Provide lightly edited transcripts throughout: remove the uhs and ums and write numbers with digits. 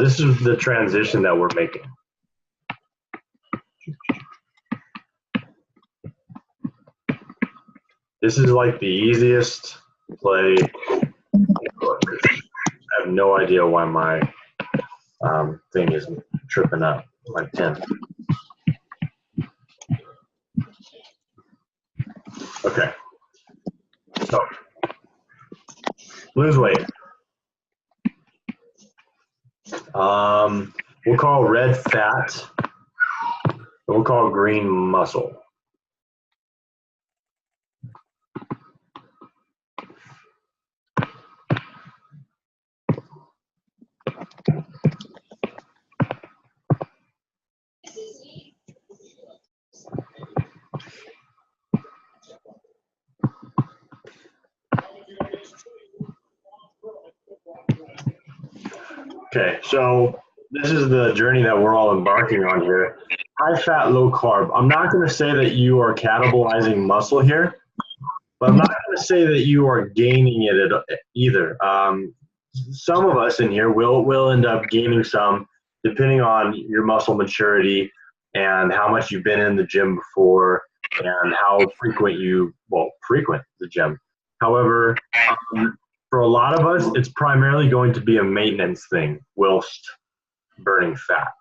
This is the transition that we're making. This is like the easiest play. I have no idea why my thing is tripping up, my pen. Okay, so lose weight. We'll call red fat, and we'll call green muscle. Okay, so this is the journey that we're all embarking on here. High fat, low carb. I'm not going to say that you are catabolizing muscle here, but I'm not going to say that you are gaining it either. Some of us in here will end up gaining some, depending on your muscle maturity and how much you've been in the gym before and how frequent frequent the gym. However, for a lot of us, it's primarily going to be a maintenance thing whilst burning fat.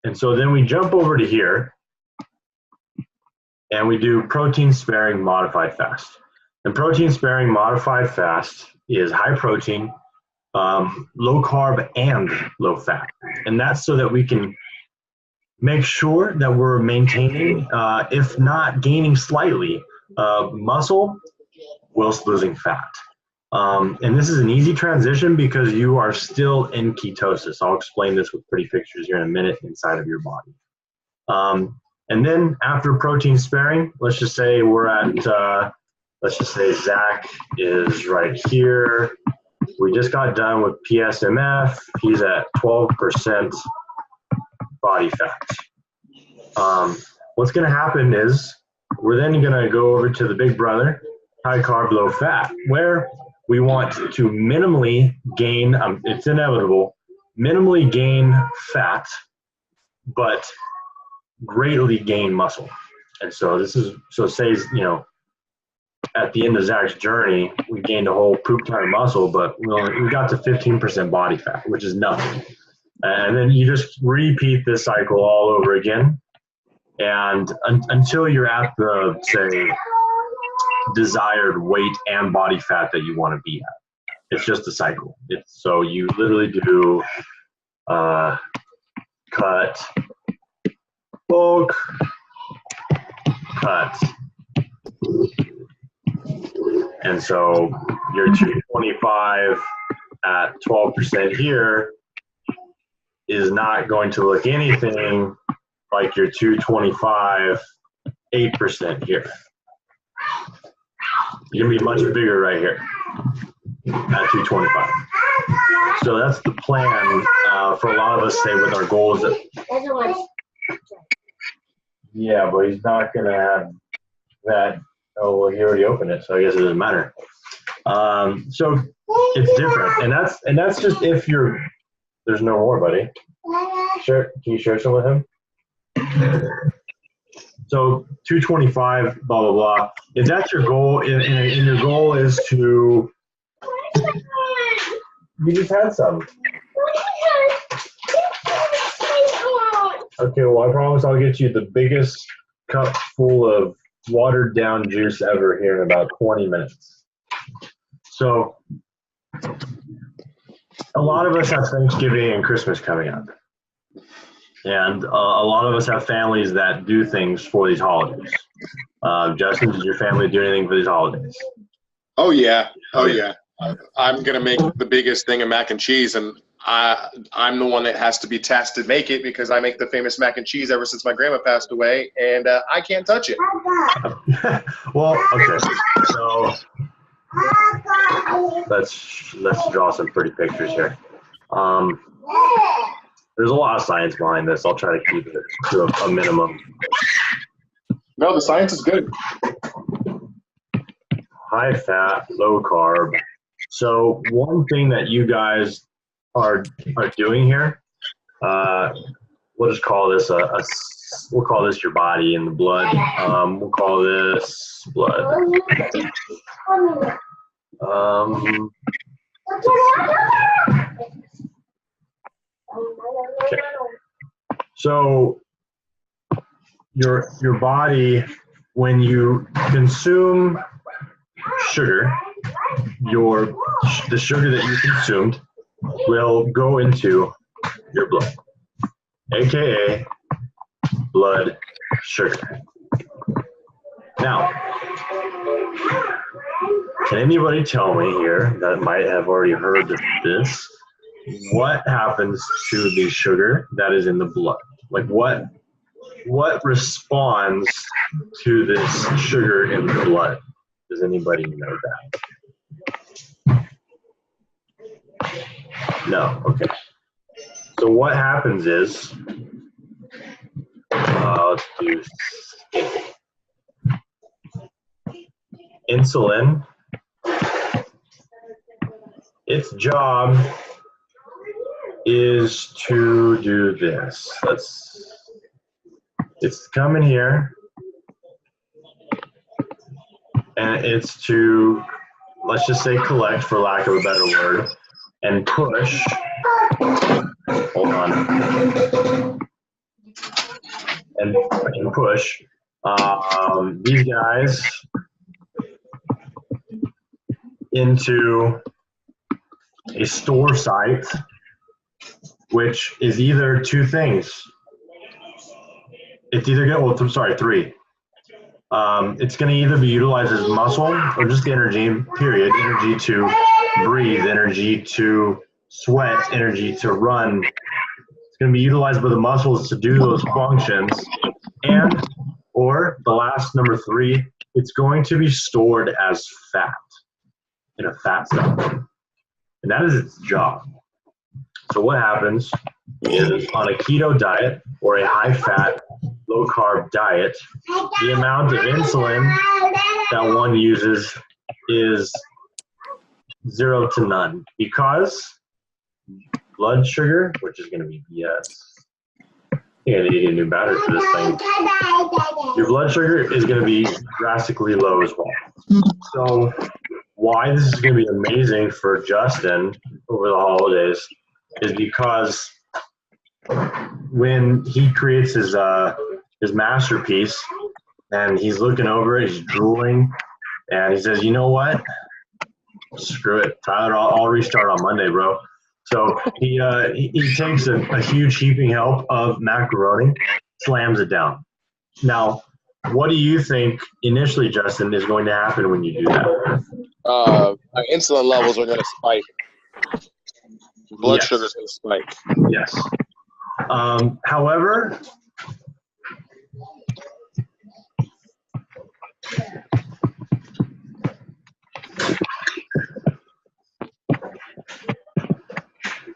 And so then we jump over to here and we do protein sparing modified fast. And protein sparing modified fast is high protein, low carb, and low fat. And that's so that we can make sure that we're maintaining, if not gaining slightly, muscle whilst losing fat. And this is an easy transition because you are still in ketosis. I'll explain this with pretty pictures here in a minute inside of your body. And then after protein sparing, let's just say we're at, let's just say Zach is right here. We just got done with PSMF. He's at 12% body fat. What's going to happen is we're then going to go over to the big brother, high carb, low fat, where we want to minimally gain, it's inevitable, minimally gain fat, but greatly gain muscle. And so this is, so say, you know, at the end of Zach's journey, we gained a whole poop ton of muscle, but we got to 15% body fat, which is nothing. And then you just repeat this cycle all over again. And until you're at the, say, desired weight and body fat that you want to be at. It's just a cycle. So you literally do cut, bulk, cut. And so your 225 at 12% here is not going to look anything like your 225 8% here. You're gonna be much bigger right here at 225. So that's the plan for a lot of us, say, with our goals. Yeah, but he's not gonna have that. Oh, well, he already opened it, so I guess it doesn't matter. So it's different, and that's just if you're. There's no more, buddy. Sure, can you share some with him? So 225, blah, blah, blah. If that's your goal, and your goal is to, you just had some. Okay, well, I promise I'll get you the biggest cup full of watered down juice ever here in about 20 minutes. So a lot of us have Thanksgiving and Christmas coming up. And a lot of us have families that do things for these holidays. Justin, does your family do anything for these holidays? Oh, yeah. Oh, yeah. I'm going to make the biggest thing of mac and cheese, and I'm the one that has to be tasked to make it because I make the famous mac and cheese ever since my grandma passed away, and I can't touch it. Well, okay. So let's draw some pretty pictures here. There's a lot of science behind this. I'll try to keep it to a minimum. No, the science is good. High fat, low carb. So one thing that you guys are doing here we'll just call this we'll call this your body and the blood. We'll call this blood. Okay. So your body, when you consume sugar, the sugar that you consumed will go into your blood, aka blood sugar. Now, can anybody tell me here that might have already heard of this, what happens to the sugar that is in the blood? Like what responds to this sugar in the blood? Does anybody know that? No, okay. So what happens is, let's do insulin. Its job is to do this. It's come in here, and it's to, let's just say, collect, for lack of a better word, and push. Hold on. And push these guys into a store site, which is either two things. It's either three. It's going to either be utilized as muscle or just energy, period. Energy to breathe, energy to sweat, energy to run. It's going to be utilized by the muscles to do those functions. And, or the last number three, it's going to be stored as fat in a fat cell. And that is its job. So what happens is, on a keto diet or a high-fat, low-carb diet, the amount of insulin that one uses is 0 to none, because blood sugar, which is going to be BS. You need to get a new battery for this thing. Your blood sugar is going to be drastically low as well. So why this is going to be amazing for Justin over the holidays is because when he creates his masterpiece and he's looking over it, he's drooling, and he says, you know what? Screw it, Tyler, I'll restart on Monday, bro. So he takes a huge heaping help of macaroni, slams it down. Now, what do you think initially, Justin, is going to happen when you do that? My insulin levels are going to spike. Blood sugar is going to spike. Yes. However,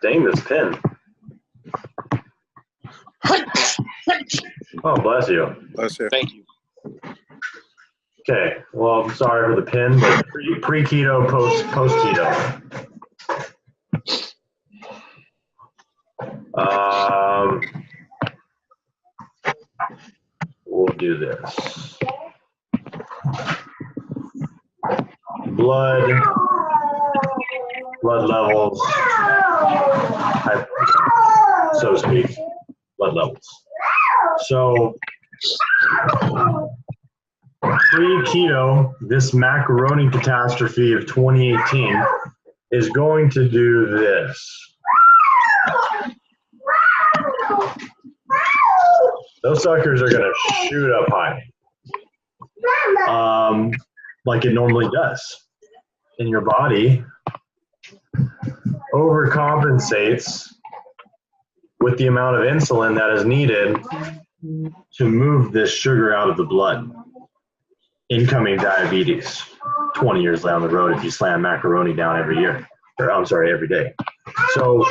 dang this pin. Oh, bless you. Bless you. Thank you. Okay, well, I'm sorry for the pin, but pre-keto, post-keto. We'll do this. Blood levels, so to speak, blood levels. So pre-keto, this macaroni catastrophe of 2018 is going to do this. Those suckers are going to shoot up high, like it normally does. And your body overcompensates with the amount of insulin that is needed to move this sugar out of the blood. Incoming diabetes 20 years down the road if you slam macaroni down every day. So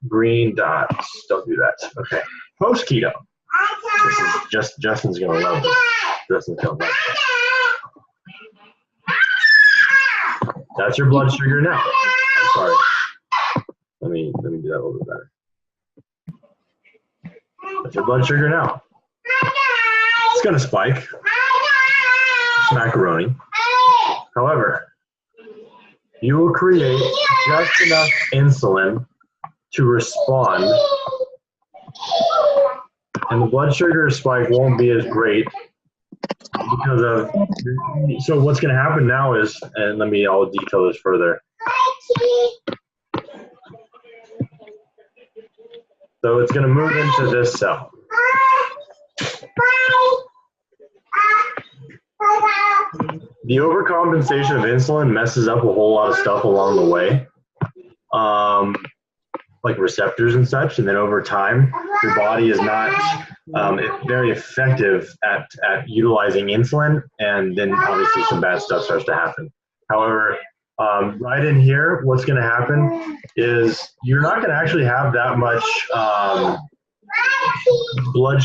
green dots, don't do that. Okay. Post keto. This is Justin's gonna love this. Justin's gonna love this. That's your blood sugar now. I'm sorry. Let me do that a little bit better. That's your blood sugar now. It's going to spike. It's macaroni. However, you will create just enough insulin to respond, and the blood sugar spike won't be as great because of, so what's going to happen now is, and I'll detail this further. So it's going to move into this cell. The overcompensation of insulin messes up a whole lot of stuff along the way, like receptors and such, and then over time, your body is not very effective at utilizing insulin, and then obviously some bad stuff starts to happen. However, right in here, what's going to happen is you're not going to actually have that much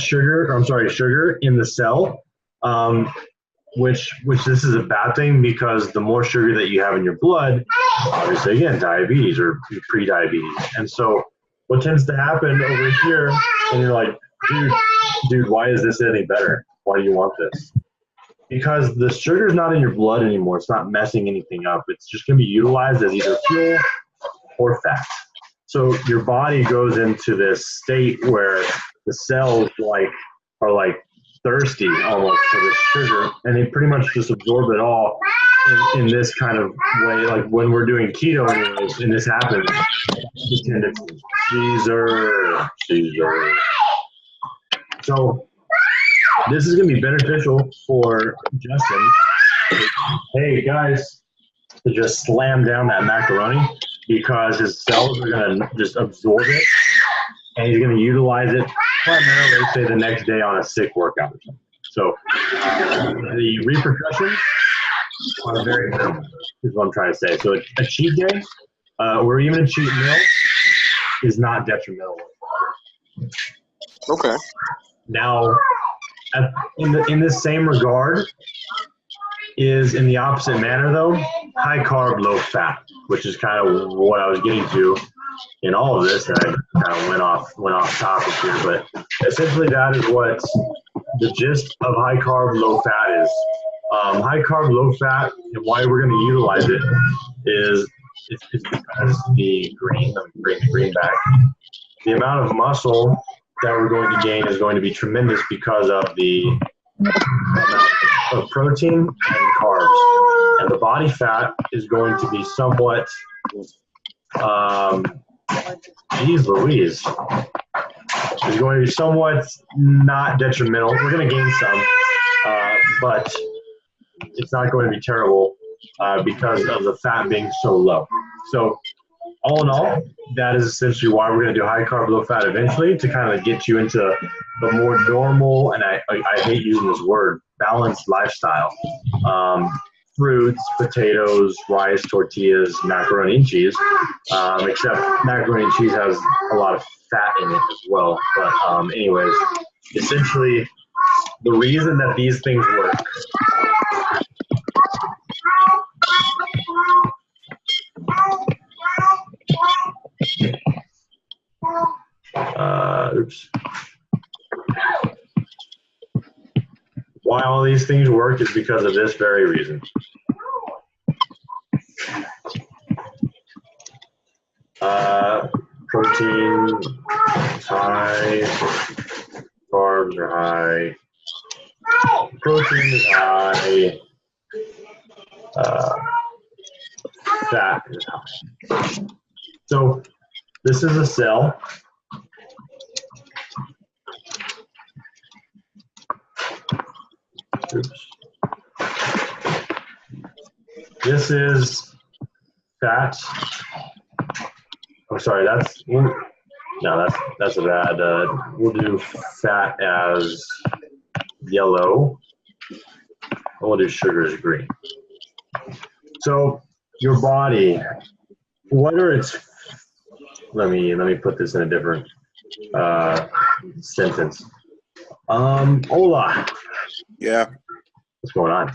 sugar in the cell, which this is a bad thing, because the more sugar that you have in your blood, obviously, again, diabetes or pre-diabetes. And so what tends to happen over here, and you're like, dude, why is this any better? Why do you want this? Because the sugar is not in your blood anymore. It's not messing anything up. It's just going to be utilized as either fuel or fat. So your body goes into this state where the cells are like thirsty almost for the sugar, and they pretty much just absorb it all in this kind of way. Like when we're doing keto anyways, and this happens, the tendency, Caesar. So this is going to be beneficial for Justin. Hey guys, to just slam down that macaroni, because his cells are going to just absorb it, and he's going to utilize it primarily, say, the next day on a sick workout or something. So the repercussions are very minimal, is what I'm trying to say. So a cheat day, or even a cheat meal, is not detrimental. Okay. Now, in the same regard, is in the opposite manner though, high carb, low fat, which is kind of what I was getting to in all of this, and I kind of went off topic here, but essentially that is what the gist of high carb, low fat is. High carb, low fat, and why we're going to utilize it is it's because the green back, the amount of muscle that we're going to gain is going to be tremendous because of the amount of protein and carbs, and the body fat is going to be somewhat geez Louise, is going to be somewhat not detrimental. We're going to gain some, but it's not going to be terrible because of the fat being so low. So all in all, that is essentially why we're going to do high carb, low fat eventually, to kind of get you into the more normal, and I hate using this word, balanced lifestyle. Fruits, potatoes, rice, tortillas, macaroni and cheese, except macaroni and cheese has a lot of fat in it as well. But anyways, essentially the reason that these things work why all these things work is because of this very reason. Protein is high, carbs are high, protein is high, fat is high. So this is a cell. Oops. This is fat. Oh, sorry, that's a bad. We'll do fat as yellow. We'll do sugar as green. So your body, what are its? Let me put this in a different sentence. Hola. Yeah. What's going on?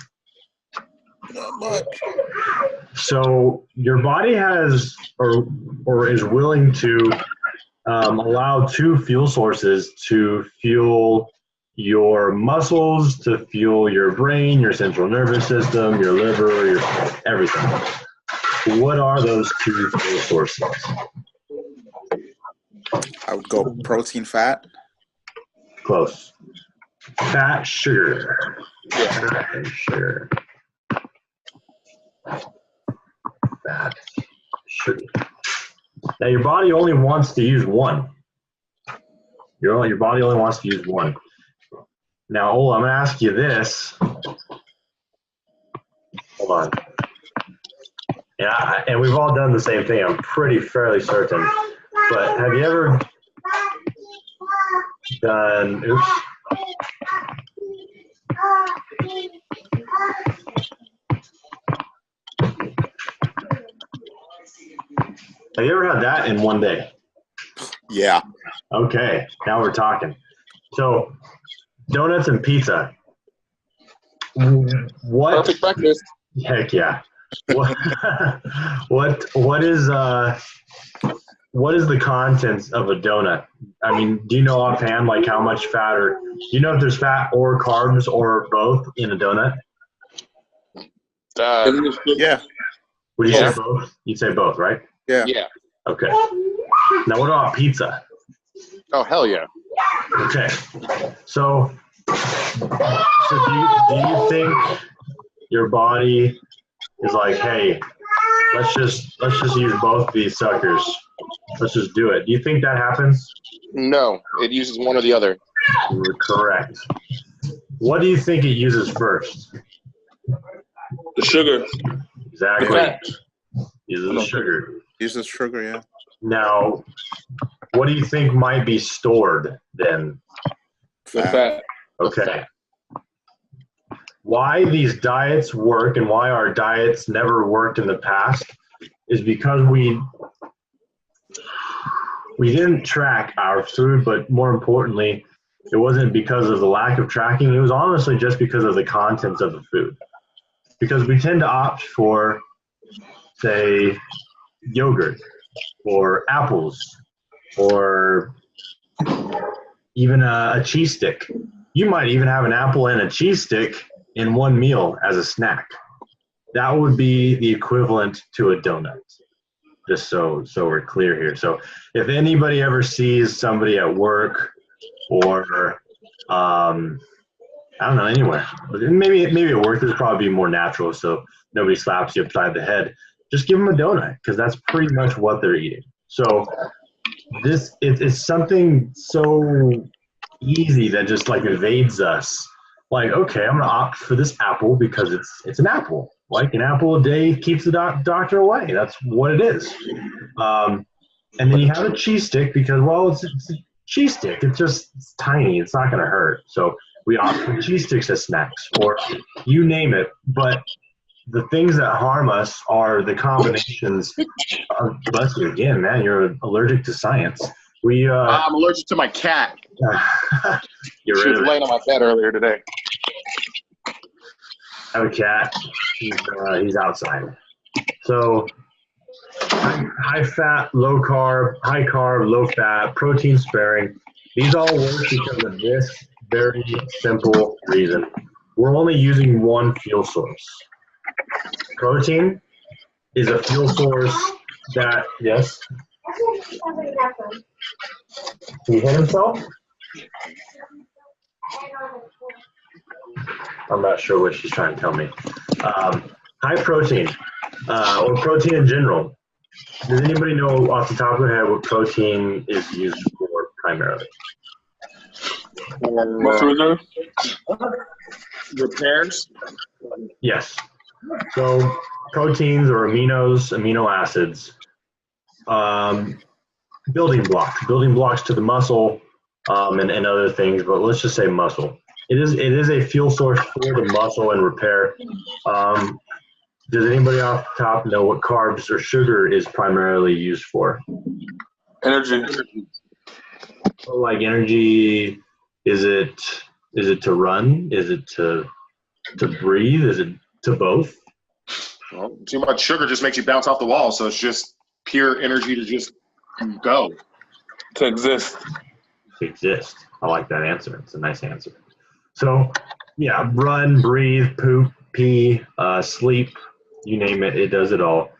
Not much. So your body has, or is willing to allow two fuel sources to fuel your muscles, to fuel your brain, your central nervous system, your liver, your everything. What are those two fuel sources? I would go protein, fat. Close. Fat, sugar. Yeah. Fat and sugar. Fat, sugar. Now your body only wants to use one. Your body only wants to use one. Now, Ola, I'm going to ask you this. Hold on. Yeah, and we've all done the same thing. I'm fairly certain. But have you ever done, oops. Have you ever had that in one day? Yeah. Okay, now we're talking. So, donuts and pizza. What? Perfect breakfast. Heck yeah. What is the contents of a donut? I mean, do you know offhand like how much fat, or do you know if there's fat or carbs or both in a donut? Yeah. Would you say both? You'd say both, right? Yeah. Yeah. Okay. Now what about pizza? Oh, hell yeah. Okay. So do you think your body is like, hey, let's just use both these suckers. Let's just do it. Do you think that happens? No, it uses one or the other. You're correct. What do you think it uses first? The sugar. Exactly. Yeah. Uses the sugar. Uses sugar, yeah. Now, what do you think might be stored then? Fat. Okay. Why these diets work and why our diets never worked in the past is because we didn't track our food, but more importantly, it wasn't because of the lack of tracking. It was honestly just because of the contents of the food. Because we tend to opt for, say, yogurt or apples or even a cheese stick. You might even have an apple and a cheese stick in one meal as a snack. That would be the equivalent to a donut, just so we're clear here. So if anybody ever sees somebody at work or I don't know, anywhere, but maybe at work, there's probably more natural, so nobody slaps you upside the head. Just give them a donut, because that's pretty much what they're eating. So it's something so easy that just like evades us. Like, okay, I'm gonna opt for this apple because it's an apple. Like an apple a day keeps the doctor away. That's what it is. And then you have a cheese stick because, well, it's a cheese stick. It's tiny. It's not gonna hurt. So we opt for cheese sticks as snacks, or you name it. But the things that harm us are the combinations. Bless you again, man. You're allergic to science. I'm allergic to my cat. She was laying on my bed earlier today. I have a cat. He's outside. So high fat, low carb, high carb, low fat, protein sparing. These all work because of this very simple reason. We're only using one fuel source. Protein is a fuel source that, yes? He hit himself? I'm not sure what she's trying to tell me. High protein, or protein in general. Does anybody know off the top of their head what protein is used for primarily? Repairs? Yes. So proteins or amino acids, building blocks to the muscle, and other things, but let's just say muscle. It is a fuel source for the muscle and repair. Does anybody off the top know what carbs or sugar is primarily used for? Energy. So like energy, is it to run? Is it to breathe? Is it to both? Well, too much sugar just makes you bounce off the wall, so it's just pure energy to just go. To exist. To exist. I like that answer. It's a nice answer. So, yeah, run, breathe, poop, pee, sleep, you name it, it does it all.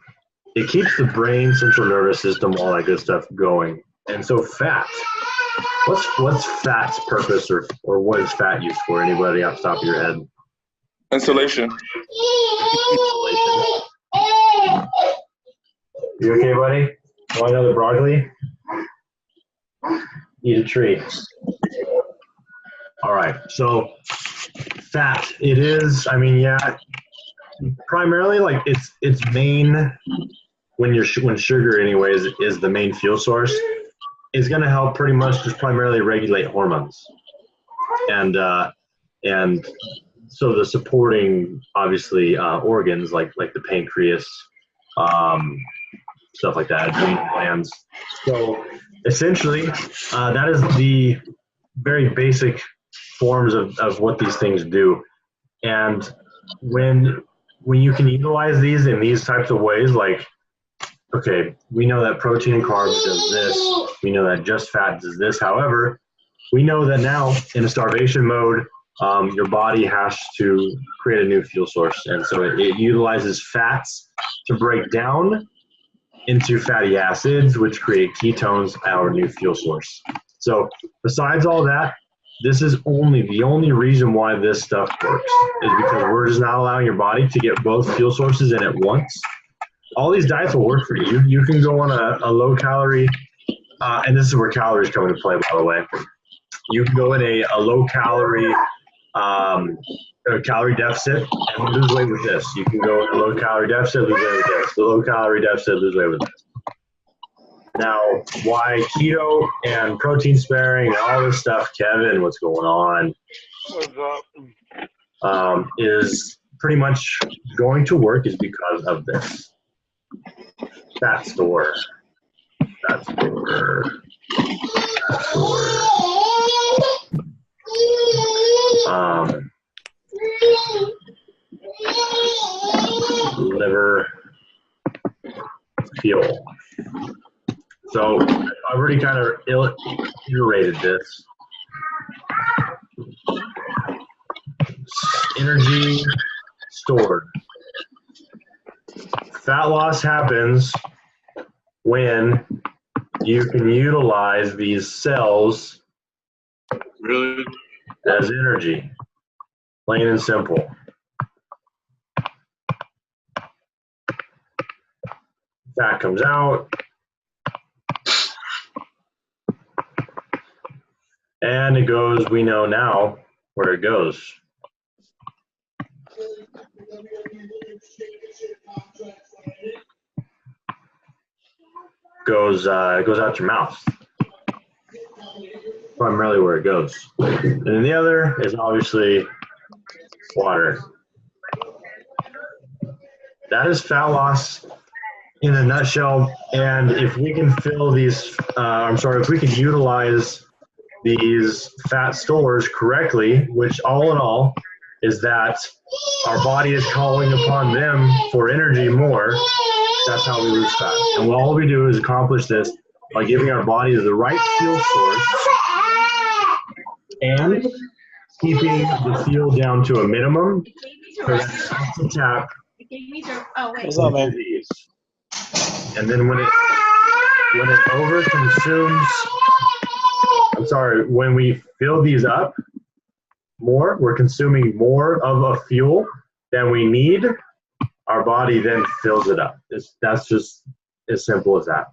It keeps the brain, central nervous system, all that good stuff going. And so fat, what's fat's purpose, or what is fat used for? Anybody off the top of your head? Insulation. You okay, buddy? Want another broccoli? Eat a tree. All right, so fat, it is, I mean, yeah, primarily like its main, when sugar anyways is the main fuel source, is going to help pretty much just primarily regulate hormones. And so the supporting, obviously, organs like the pancreas, stuff like that, adrenal glands. So essentially, that is the very basic forms of what these things do. And when you can utilize these in these types of ways, like, okay, we know that protein and carbs does this, we know that just fat does this. However, we know that now in a starvation mode, your body has to create a new fuel source. And so it utilizes fats to break down into fatty acids, which create ketones, our new fuel source. So besides all that, this is the only reason why this stuff works is because we're just not allowing your body to get both fuel sources in at once. All these diets will work for you. You can go on a low calorie, and this is where calories come into play, by the way. You can go in a low calorie, calorie deficit and lose weight with this. You can go in a low calorie deficit, lose weight with this. The low calorie deficit, lose weight with this. Now, why keto and protein sparing and all this stuff, Kevin, what's going on? What's up? Is pretty much going to work is because of this. Fat store. Fat store. Fat store. Liver fuel. So I've already kind of iterated this. Energy stored. Fat loss happens when you can utilize these cells Really? as energy. Plain and simple. Fat comes out. And it goes, we know now where it goes. It goes out your mouth. Primarily where it goes. And then the other is obviously water. That is fat loss in a nutshell. And if we can fill these, if we can utilize these fat stores correctly, which all in all is that our body is calling upon them for energy more, that's how we lose fat. And all we do is accomplish this by giving our body the right fuel source and keeping the fuel down to a minimum for that to tap What's up, man? these. And then when it overconsumes, when we fill these up more, we're consuming more of a fuel than we need. Our body then fills it up. That's just as simple as that.